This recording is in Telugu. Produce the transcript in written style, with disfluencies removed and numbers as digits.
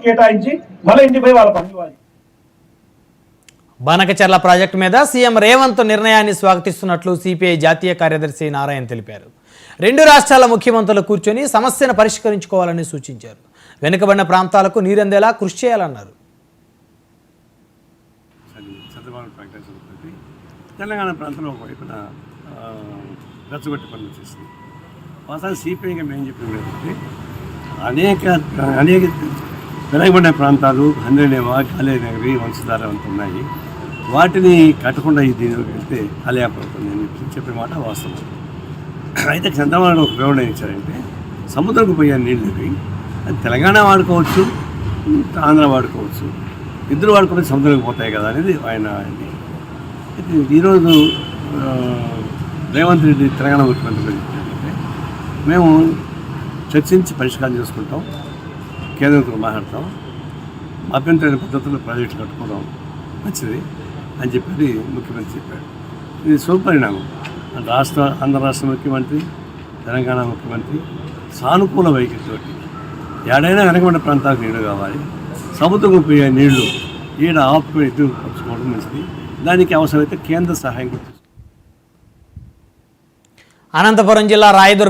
కేటాయించి మళ్ళీ ఇంటిపై వాళ్ళ పని ఇవ్వాలి. బానకచర్ల ప్రాజెక్టు మీద సీఎం రేవంత్ నిర్ణయాన్ని స్వాగతిస్తున్నట్లు సిపిఐ జాతీయ కార్యదర్శి నారాయణ తెలిపారు. రెండు రాష్ట్రాల ముఖ్యమంత్రులు కూర్చొని సమస్యను పరిష్కరించుకోవాలని సూచించారు. వెనుకబడిన ప్రాంతాలకు నీరందేలా కృషి చేయాలన్నారు. తెలంగాణ ప్రాంతంలో ఒకవైపున రెచ్చగొట్టి పనులు చేసింది. వాస్తవానికి సిపిఐగా మేము చెప్పిన ఏంటంటే అనేక వెనకబడిన ప్రాంతాలు హంద్రీనేవా, కాళేనగరి, వంశధార అంత ఉన్నాయి. వాటిని కట్టకుండా దీనిలోకి వెళ్తే కాలేయాపడుతుంది అని చెప్పే మాట వాస్తవం. అయితే చంద్రబాబు ఒక వివరణ ఇచ్చారంటే సముద్రంకు పోయే నీళ్ళకి అది తెలంగాణ వాడుకోవచ్చు, ఆంధ్ర వాడుకోవచ్చు, ఇద్దరు వాడుకుంటే సముద్రంకి పోతాయి కదా అనేది ఆయన. ఈరోజు రేవంత్ రెడ్డి తెలంగాణ ముఖ్యమంత్రి చెప్పారంటే మేము చర్చించి పరిష్కారం చేసుకుంటాం, కేంద్రంతో మాట్లాడతాం, అభ్యంతరమైన పద్ధతుల్లో ప్రాజెక్టులు కట్టుకోవడం మంచిది అని చెప్పి ముఖ్యమంత్రి చెప్పాడు. ఇది శుభపరిణామం. ఆంధ్ర రాష్ట్ర ముఖ్యమంత్రి, తెలంగాణ ముఖ్యమంత్రి సానుకూల వైఖరితోటి ఏడైనా వెనకబడిన ప్రాంతాలకు నీళ్లు కావాలి, సముద్రం పోయే నీళ్లు ఈడ ఆపుకుని ఎదురు పంచుకోవడం మంచిది. దానికి అవసరమైతే కేంద్ర సహాయం కూడా. అనంతపురం జిల్లా రాయదుర్గం